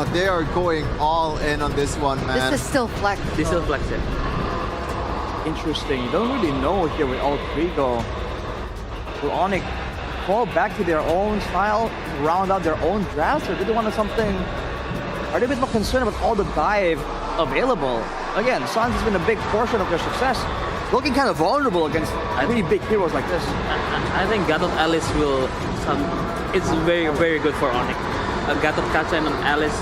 They are going all in on this one, man. This is still flex. They still flex it. Interesting. You don't really know here with Ultrigo. Will Onic fall back to their own style, round out their own drafts, or do they want something? Are they a bit more concerned about all the dive available? Again, Sans has been a big portion of their success. Looking kind of vulnerable against really big heroes like this. I think Gatot Alice will. It's very, very good for Onic. Gatot Kacha and Alice,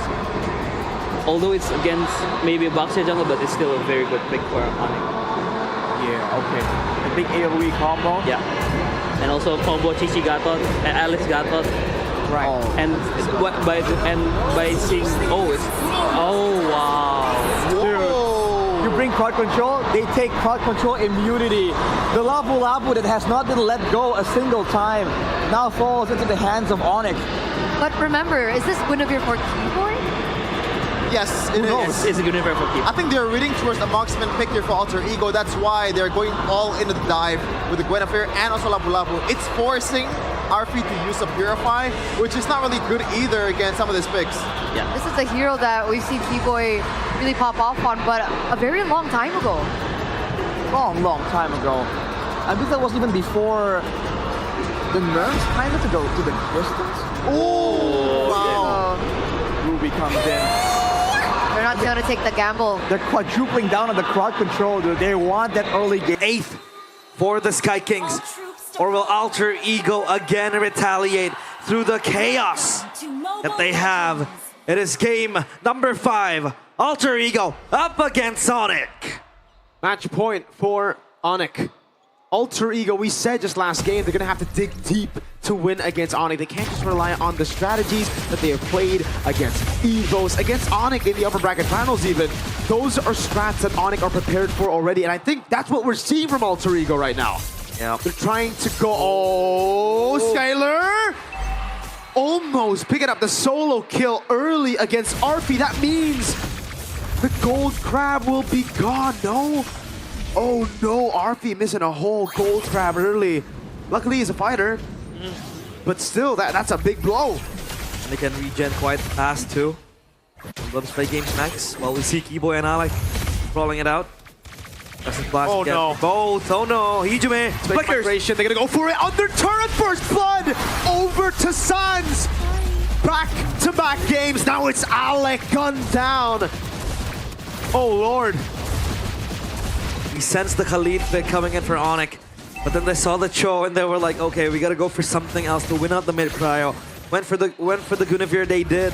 although it's against maybe a Boxer jungle, but it's still a very good pick for Onic. Yeah, okay. A big AoE combo. Yeah. And also combo Chichi Gatot and Alice Gatot. Right. Oh. And by seeing oh wow. Whoa. You bring crowd control, they take crowd control immunity. The Lapu Lapu that has not been let go a single time now falls into the hands of Onic. But remember, is this Guinevere for keyboard? Yes, it is. It's a good event for keep. I think they're reading towards a marksman pick here for Alter Ego. That's why they're going all into the dive with the Guinevere and also Lapu Lapu. It's forcing RP to use a Purify, which is not really good either against some of these picks. Yeah. This is a hero that we've seen T-Boy really pop off on, but a very long time ago. Long time ago. I believe that was even before the nerfs kind of to go to the distance. Oh, wow. Ruby comes in. They're not going to take the gamble. They're quadrupling down on the crowd control, dude. They want that early game. 8th for the Sky Kings. Or will Alter Ego again retaliate through the chaos that they have? It is game number 5. Alter Ego up against Onic. Match point for Onic. Alter Ego, we said just last game, they're going to have to dig deep to win against Onic. They can't just rely on the strategies that they have played against Evos, against Onic in the upper bracket finals even. Those are strats that Onic are prepared for already, and I think that's what we're seeing from Alter Ego right now. Yeah. They're trying to go... Oh, Skyler! Almost picking up the solo kill early against Arfi. That means the gold crab will be gone, no? Oh no, Arfi missing a whole gold crab early. Luckily he's a fighter, but still, that's a big blow. And they can regen quite fast too. Let's play games next while we see Keyboy and Alec rolling it out. Oh no. Both. Oh no. Hijume. Flickers. Migration. They're gonna go for it. Under turret first blood. Over to Sans. Back-to-back games. Now it's Alec gunned down. Oh lord. We sensed the Khalid pick coming in for Onic. But then they saw the Cho and they were like, okay, we gotta go for something else to win out the mid prio. Went for the Guinevere, they did.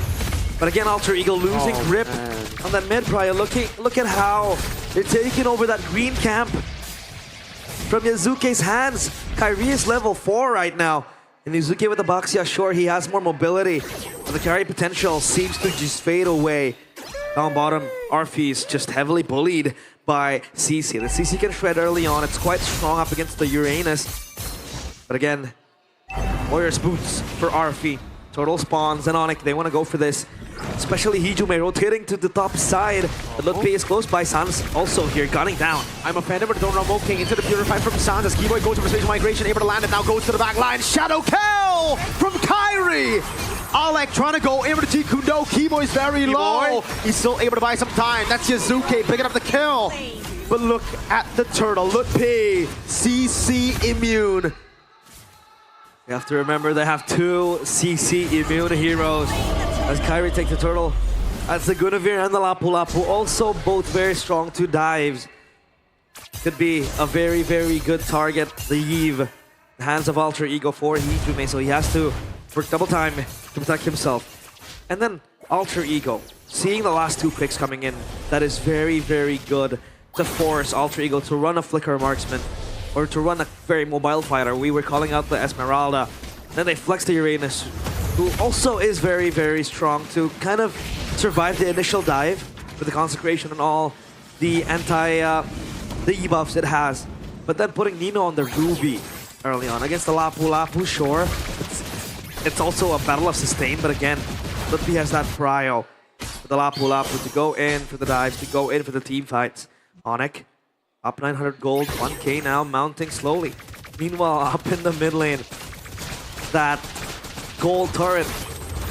But again, Alter Ego losing grip on that mid prio. Look at how they're taking over that green camp from Yazuke's hands. Kyrie is level 4 right now. And Yazuke with the Baxia, sure, he has more mobility. But the carry potential seems to just fade away. Down bottom, Arfi is just heavily bullied by CC. The CC can shred early on. It's quite strong up against the Uranus. But again, Warriors boots for Arfi. Total spawns and Onic, they want to go for this. Especially Hijume rotating to the top side. The look P is close by. Sans also here gunning down. I'm offended, but don't Rumble King into the Purify from Sans as Keyboy goes for spatial migration, able to land it, now goes to the back line. Shadow kill from Kyrie! Alec trying to go over to Kundo. Keyboy's very low. He's still able to buy some time. That's Yazuke picking up the kill. But look at the turtle. Look P. CC immune. You have to remember they have 2 CC immune heroes. As Kyrie takes the turtle. That's the Guinevere and the Lapu Lapu. Also both very strong 2 dives. Could be a very, very good target. The Eve. The hands of Alter Ego for Hijume. So he has to work double time to protect himself. And then Alter Ego. Seeing the last 2 picks coming in. That is very, very good to force Alter Ego to run a Flicker Marksman. Or to run a very mobile fighter. We were calling out the Esmeralda. Then they flex the Uranus, who also is very, very strong to kind of survive the initial dive with the Consecration and all the the debuffs it has. But then putting Nino on the Ruby early on against the Lapu Lapu, sure. It's also a battle of sustain, but again, Lutfi has that prio for the Lapu Lapu to go in for the dives, to go in for the team fights. Onic. Up 900 gold, 1k now, mounting slowly. Meanwhile, up in the mid lane, that gold turret,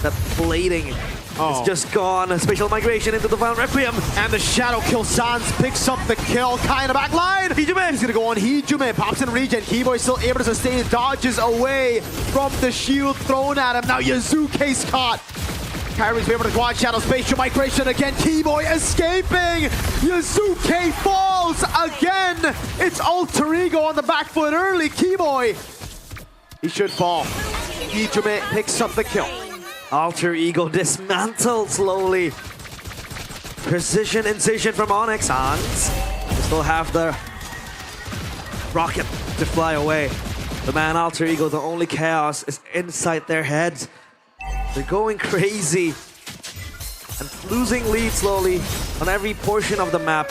that blading Oh. It's just gone. Spatial migration into the final Requiem. And the Shadow Kill Sans picks up the kill. Kai in the back line. Hijume. He's gonna go on Hijume. Pops in regen. Keyboy still able to sustain. Dodges away from the shield thrown at him. Now Yazuke's caught. Kyrie's able to quad shadow. Spatial migration again. Keyboy escaping. Yazuke falls again. It's Alter Ego on the back foot early. Keyboy. He should fall. Hijume picks up the kill. Alter Ego dismantled slowly. Precision incision from Onic. Sans. They still have the rocket to fly away. The man Alter Ego, the only chaos is inside their heads. They're going crazy and losing lead slowly on every portion of the map.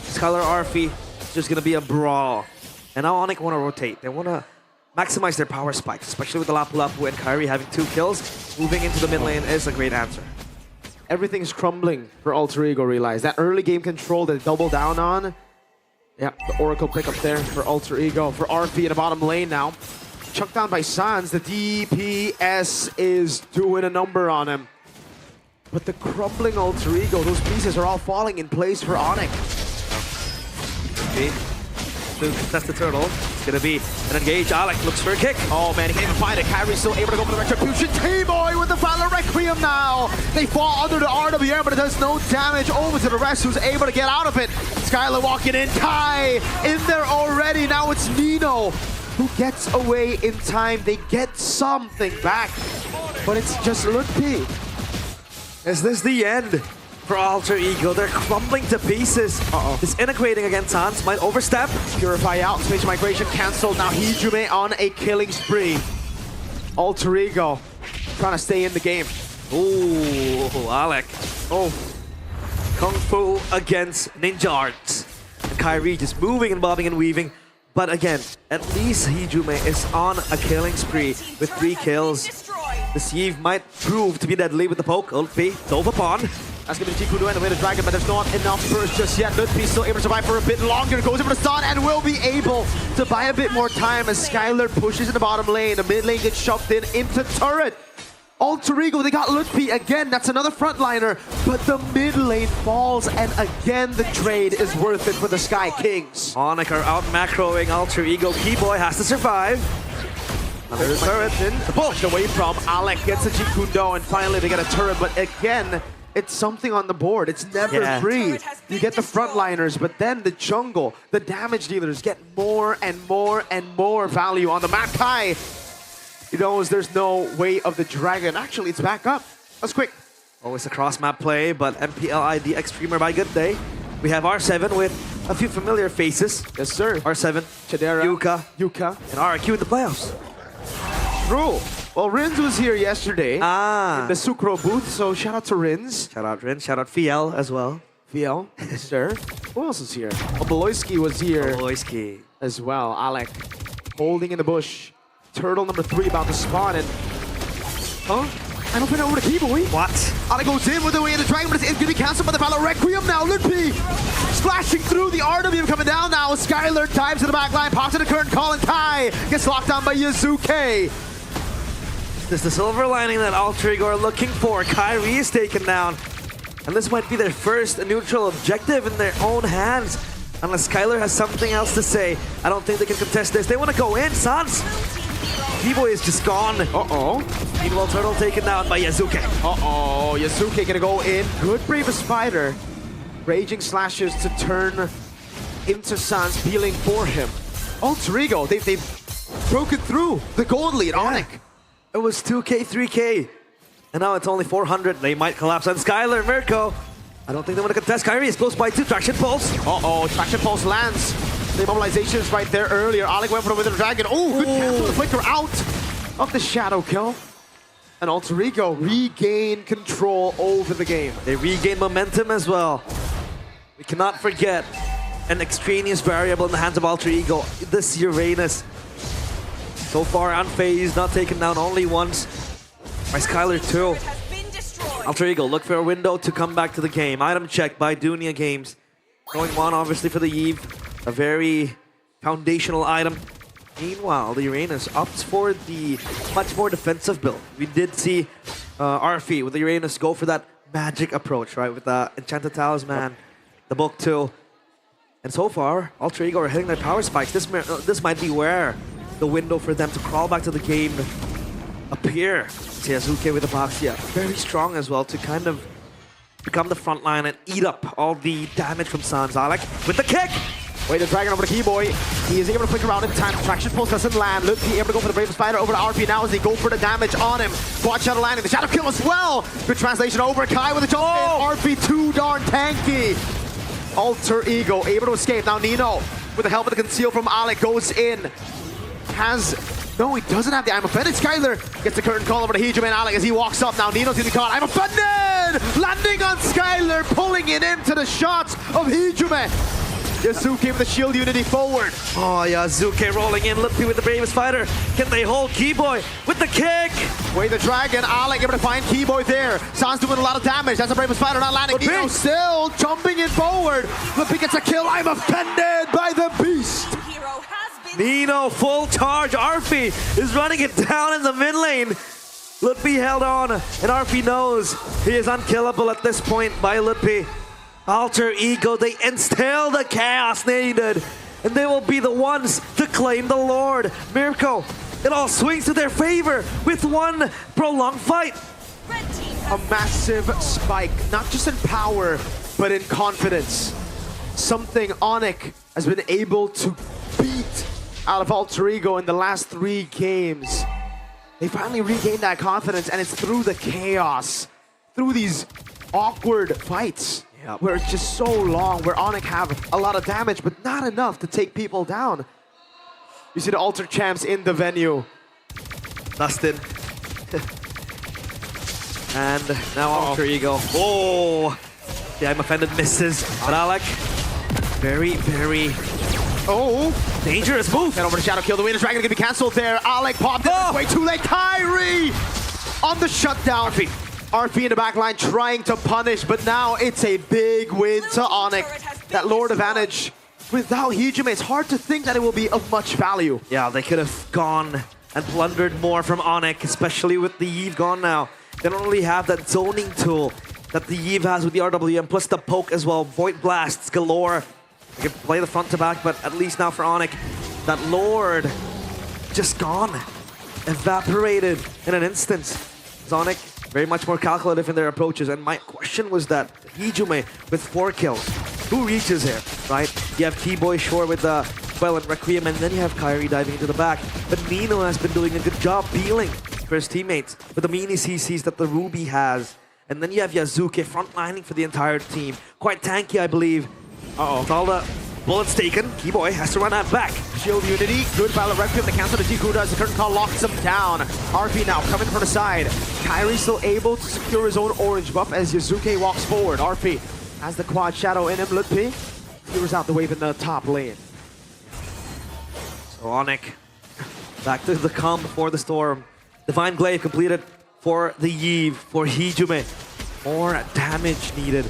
Skylar Arfi is just gonna be a brawl. And now Onic wanna rotate. They wanna maximize their power spikes, especially with the Lapu Lapu and Kyrie having 2 kills. Moving into the mid lane is a great answer. Everything's crumbling for Alter Ego, realize. That early game control that they double down on. Yeah, the Oracle pick up there for Alter Ego. For RP in the bottom lane now. Chucked down by Sans. The DPS is doing a number on him. But the crumbling Alter Ego, those pieces are all falling in place for Onic. Okay. To contest the turtle. It's gonna be an engage. Alec looks for a kick. Oh man, he can't even find it. Kyrie's still able to go for the Retribution. T-Boy with the final Requiem now. They fall under the RWM, but it does no damage over to the rest who's able to get out of it. Skylar walking in. Kai in there already. Now it's Nino who gets away in time. They get something back, but it's just Ludpi. Is this the end for Alter Ego? They're crumbling to pieces. This integrating against Sans might overstep. Purify out. Spatial migration cancelled. Now Hijume on a killing spree. Alter Ego trying to stay in the game. Ooh, Alec. Oh. Kung Fu against Ninja Arts. And Kyrie just moving and bobbing and weaving. But again, at least Hijume is on a killing spree with 3 kills. The sieve might prove to be deadly with the poke. Ulti dove upon. That's going to be Jikudo and the way to Dragon, but there's not enough burst just yet. Ludpi still able to survive for a bit longer. Goes over the stun and will be able to buy a bit more time as Skylar pushes in the bottom lane. The mid lane gets shoved in into turret. Alter Ego, they got Ludpi again. That's another frontliner, but the mid lane falls, and again the trade is worth it for the Sky Kings. Onic are out macroing Alter Ego. Keyboy has to survive. There's turret in. Pushed away from Alec, gets a Jikundo, and finally they get a turret, but again, it's something on the board. It's never free. You get the frontliners, but then the jungle, the damage dealers get more and more and more value on the map. Kai, he knows there's no way of the dragon. Actually, it's back up. That's quick. Always a cross-map play, but MPL ID Extremer by good day. We have R7 with a few familiar faces. Yes, sir. R7, Chidera, Yuka, and RQ in the playoffs. True. Well, Rins was here yesterday in the Sucro booth, so shout out to Rins. Shout out Rin, shout out Fiel as well. Fiel, yes, sir. Who else is here? Oh, Beloyski was here Loiski. as well. Alec holding in the bush. Turtle number 3 about to spawn, and I don't put it over to Keyboy. What? Alec goes in with the way in the dragon, but it's going to be cancelled by the Valor Requiem now. Ludpi splashing through the RWM coming down now. Skylar dives to the back line, pops in the current call, and Kai gets locked down by Yazuke. This is the silver lining that Alter Ego are looking for. Kyrie is taken down. And this might be their first neutral objective in their own hands. Unless Skylar has something else to say, I don't think they can contest this. They want to go in, Sans. Keyboy is just gone. Meanwhile, Turtle taken down by Yazuke. Yazuke gonna go in. Good Brave Spider. Raging slashes to turn into Sans, peeling for him. Alter Ego, they've broken through the gold lead. Onic. It was 2K, 3K. And now it's only 400. They might collapse on Skylar, Mirko. I don't think they want to contest. Kyrie is close by 2. Traction Pulse. Traction Pulse lands. The immobilization is right there earlier. Alec went for the Wither Dragon. Good cancel. The flicker out of the Shadow Kill. And Alter Ego regain control over the game. They regain momentum as well. We cannot forget an extraneous variable in the hands of Alter Ego. This Uranus. So far unfazed, not taken down only once by Skylar too. Alter Ego look for a window to come back to the game. Item check by Dunia Games. Going one obviously for the Eve. A very foundational item. Meanwhile, the Uranus opts for the much more defensive build. We did see Arfi with the Uranus go for that magic approach, right? With the Enchanted Talisman, the book too. And so far, Alter Ego are hitting their power spikes. This might be where the window for them to crawl back to the game appear. See Azuke with the Baxia, very strong as well to kind of become the front line and eat up all the damage from Sans. Alec with the kick! Wait, the Dragon over to Keyboy. He is able to flick around in time. Traction pulse doesn't land. Lutfi able to go for the Brave Spider over to RP now as they go for the damage on him. Quad Shadow landing. The Shadow Kill as well. Good translation over. Kai with the jump in. RP too darn tanky. Alter Ego able to escape. Now Nino with the help of the conceal from Alec goes in. No, he doesn't have the I'm Offended. Skylar gets the curtain call over to Heejun and Alec as he walks up. Now Nino's getting caught. I'm Offended! Landing on Skylar, pulling it into the shots of Heejun. Yasuke with the shield unity forward. Oh, Yazuke rolling in, Lippy with the Bravest Fighter. Can they hold Keyboy with the kick? Wait, the Dragon, Alec able to find Keyboy there. Sans doing a lot of damage. That's the Bravest Fighter not landing. Nino still jumping in forward. Lippy gets a kill. I'm Offended by the Beast. Nino, full charge. Arfi is running it down in the mid lane. Lippy held on, and Arfi knows he is unkillable at this point by Lippy. Alter Ego, they instill the chaos needed, and they will be the ones to claim the Lord. Mirko, it all swings to their favor with one prolonged fight. A massive spike, not just in power, but in confidence. Something Onic has been able to beat out of Alter Ego in the last 3 games. They finally regained that confidence, and it's through the chaos, through these awkward fights. Where it's just so long, where Onic have a lot of damage, but not enough to take people down. You see the Alter Champs in the venue. Dustin. And now Alter Ego. Oh! The I'm Offended misses. But Alec, very dangerous move. And over to Shadow Kill. The Venus Dragon gonna be cancelled there. Alec popped it. Way too late. Kyrie on the shutdown. RP in the back line trying to punish, but now it's a big win to Onic. That Lord advantage. Without Hijime, it's hard to think that it will be of much value. Yeah, they could have gone and plundered more from Onic, especially with the Eve gone now. They don't really have that zoning tool that the Eve has with the RWM, plus the poke as well. Void blasts galore. They can play the front to back, but at least now for Onic, that Lord just gone. Evaporated in an instant. Onic very much more calculative in their approaches, and my question was that Hijume with 4 kills, who reaches here, right? You have T-Boy Shore with the Spell and Requiem, and then you have Kyrie diving into the back. But Nino has been doing a good job peeling for his teammates with the mini CCs that the Ruby has. And then you have Yazuke frontlining for the entire team. Quite tanky, I believe. With all the bullets taken, Keyboy has to run that back. Shield unity, good Violet Requiem, the cancel to Jiku does, the curtain call locks him down. RP now coming from the side. Kyrie still able to secure his own orange buff as Yazuke walks forward. RP has the quad shadow in him. Lutfi clears out the wave in the top lane. So Onic back to the calm before the storm. Divine Glaive completed for the Eve, for Hijume. More damage needed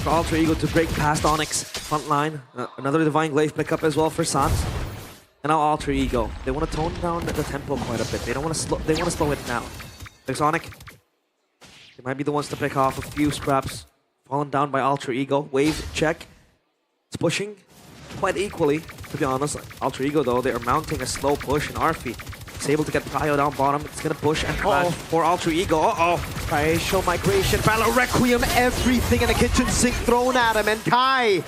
for Alter Ego to break past Onyx front line. Another Divine Glaive pickup as well for Sans. And now Alter Ego. They want to tone down the tempo quite a bit. They don't want to slow. They want to slow it down. There's Onic. They might be the ones to pick off a few scraps. Fallen down by Alter Ego. Wave check. It's pushing quite equally, to be honest. Alter Ego though, they are mounting a slow push, and Arfi is able to get Prio down bottom. It's gonna push and crash for Alter Ego. Facial migration, Valor Requiem, everything in the kitchen sink thrown at him, and Kai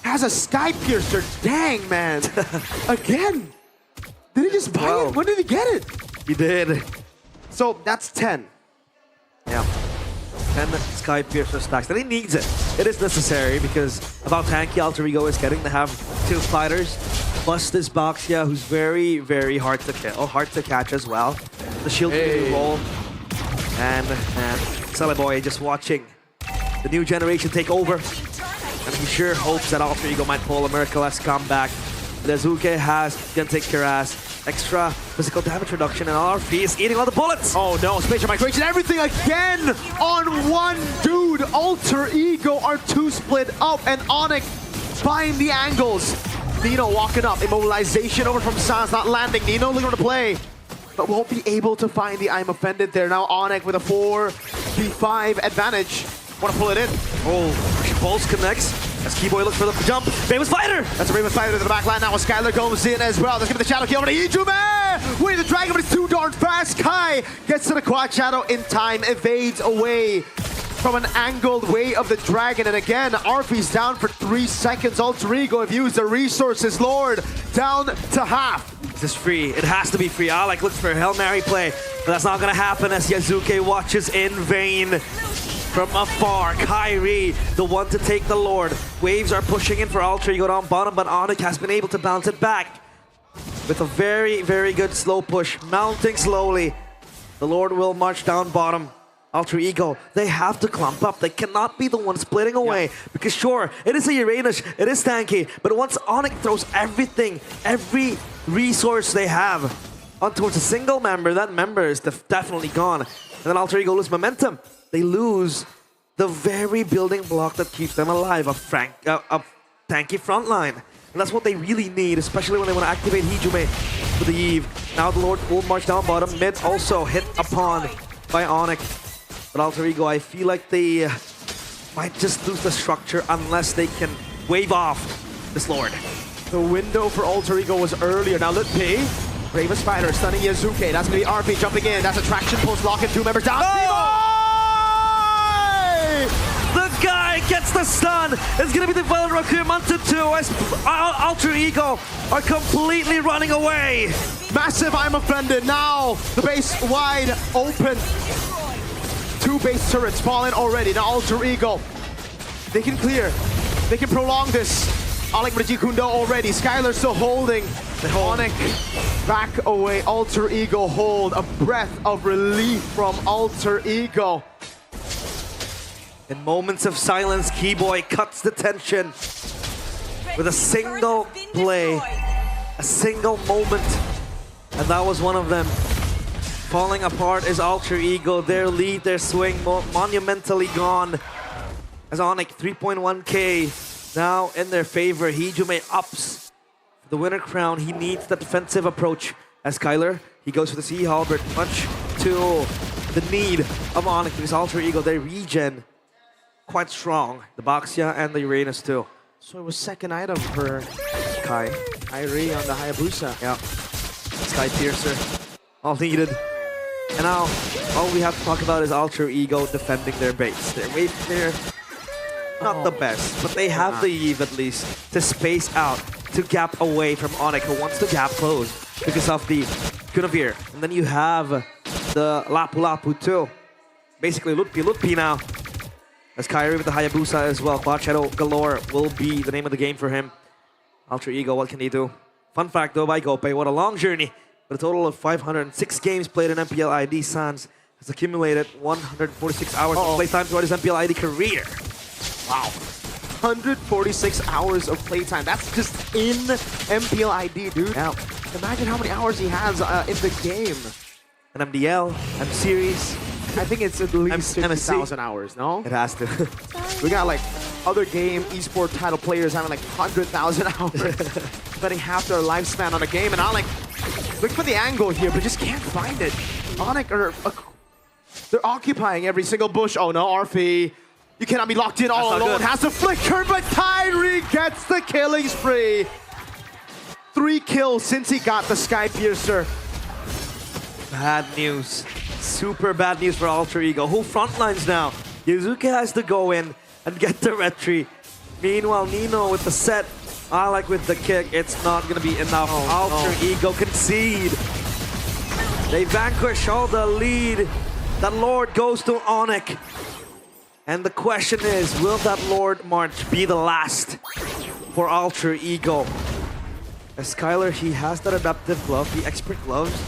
has a Sky Piercer. Dang, man. Again. Did he just buy it? When did he get it? He did. So that's 10. Yeah. 10 Sky Piercer stacks. And he needs it. It is necessary because of how tanky Alter Ego is getting. They have 2 fighters, plus this Baxia, who's very, very hard to kill, hard to catch as well. The shield roll. And Celeboy just watching the new generation take over. And he sure hopes that Alter Ego might pull a miraculous comeback. Azuke has gonna take your ass. Extra physical damage reduction, and RP is eating all the bullets. Oh no, spatial migration, everything again on one dude. Alter Ego are 2 split up, and Onic buying the angles. Nino walking up, immobilization over from Sans, not landing. Nino looking to play. but won't be able to find the I'm Offended there. Now Onic with a 4v5 advantage. Want to pull it in. Oh, Pulse connects as Keyboy looks for the jump. Famous Fighter! That's a Raven Fighter to the back line now. Skylar goes in as well. Let's give it the shadow kill over to Ijume! Wait, the dragon, but it's too darn fast. Kai gets to the quad shadow in time, evades away from an angled way of the dragon. And again, Arfi's down for 3 seconds. Alter Ego have used the resources. Lord down to half. This is free. It has to be free. Alec looks for a Hail Mary play, but that's not going to happen as Yazuke watches in vain. From afar, Kyrie, the one to take the Lord. Waves are pushing in for Alter Ego down bottom, but Onic has been able to bounce it back with a very, very good slow push, mounting slowly. The Lord will march down bottom. Alter Ego, they have to clump up. They cannot be the one splitting away. Because sure, it is a Uranus, it is tanky, but once Onic throws everything, every resource they have onto a single member, that member is definitely gone. And then Alter Ego loses momentum. They lose the very building block that keeps them alive, a tanky front line. And that's what they really need, especially when they want to activate Hijume for the Eve. Now the Lord will march down bottom. Mid also hit upon by Onic. But Alter Ego, I feel like they might just lose the structure unless they can wave off this Lord. The window for Alter Ego was earlier. Now Litpi, Raven Spider stunning Yazuke. That's going to be RP jumping in. That's a traction post lock and 2 members down. The guy gets the stun. It's going to be the Violet Requiem onto 2 as Alter Ego are completely running away. Massive I'm Offended. Now the base wide open. 2 base turrets fallen already. Now Alter Ego, they can clear. They can prolong this. Alec Kundo already. Skylar still holding. Onic back away. Alter Ego hold. A breath of relief from Alter Ego. In moments of silence, Keyboy cuts the tension with a single play, a single moment, and that was one of them. Falling apart is Alter Ego, their lead, their swing monumentally gone. As Onic 3.1k now in their favor. Hijume ups the winner crown. He needs the defensive approach as Skylar. He goes for the Sea Halberd, much to the need of Onic because Alter Ego, they regen quite strong. The Baxia and the Uranus too. So it was second item for Kai. Kyrie on the Hayabusa. Yeah. Sky Piercer. All needed. And now, all we have to talk about is Alter Ego defending their base. Their wave clear, not the best, but they have the Eve at least to space out, to gap away from Onic, who wants to gap close because of the Guinevere. And then you have the Lapu Lapu too. Basically, Lutpi now. As Kyrie with the Hayabusa as well. Quad Shadow galore will be the name of the game for him. Alter Ego, what can he do? Fun fact though by Gope, what a long journey. With a total of 506 games played in MPL ID, Sans has accumulated 146 hours of playtime throughout his MPL ID career. Wow. 146 hours of playtime. That's just in MPL ID, dude. Yeah. Imagine how many hours he has in the game. An MDL, M-Series. I think it's at least 50,000 hours, no? It has to. We got like other game esport title players having like 100,000 hours. Spending half their lifespan on a game, and Onic look for the angle here, but just can't find it. Onic are they're occupying every single bush. Oh no, RP. You cannot be locked in all alone. Has to flicker, but Kyrie gets the killing spree. 3 kills since he got the Sky Piercer. Bad news. Super bad news for Alter Ego. Who frontlines now? Yuzuki has to go in and get the retreat. Meanwhile, Nino with the set. Alec with the kick. It's not going to be enough. Alter Ego concede. They vanquish all the lead. That Lord goes to Onic. And the question is, will that Lord March be the last for Alter Ego? As Skylar, he has that adaptive glove, the expert gloves.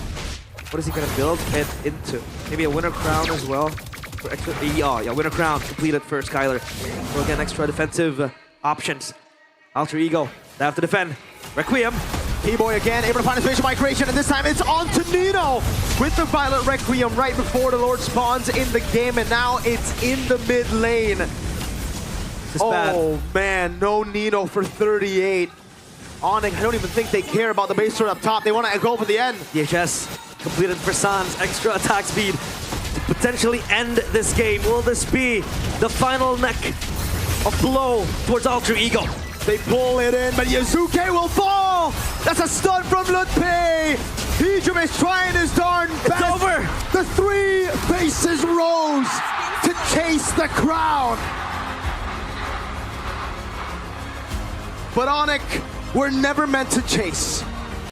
What is he going to build it into? Maybe a winner crown as well. For extra, yeah, winner crown completed for Skylar. So again, extra defensive options. Alter Ego, they have to defend. Requiem. T-Boy again, able to find a spatial migration, and this time it's on to Nino with the Violet Requiem right before the Lord spawns in the game, and now it's in the mid lane. Oh man, no Nino for 38. Onic, I don't even think they care about the base turret up top. They want to go for the end. DHS completed for Sans. Extra attack speed to potentially end this game. Will this be the final neck of blow towards Alter Ego? They pull it in, but Yuzuke will fall! That's a stun from Ludpay! Hijum is trying his darn best! It's over! The three faces rose to chase the crown! But Onic were never meant to chase.